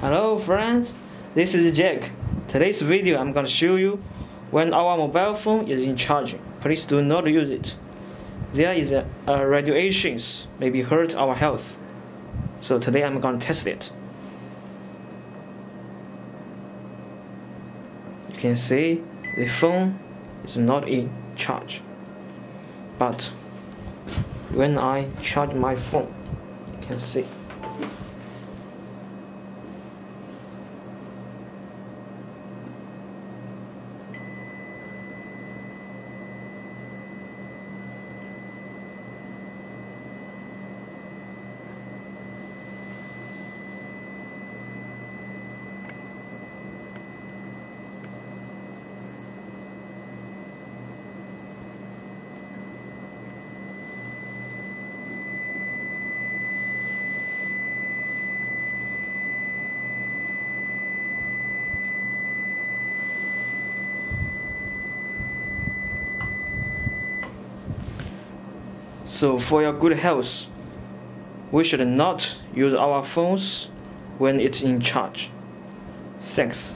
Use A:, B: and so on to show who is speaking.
A: Hello friends, this is Jack. Today's video I'm going to show you when our mobile phone is in charge. Please do not use it. There is radiations maybe hurt our health. So today I'm going to test it. You can see the phone is not in charge. But when I charge my phone, you can see. So for your good health, we should not use our phones when it's in charge. Thanks.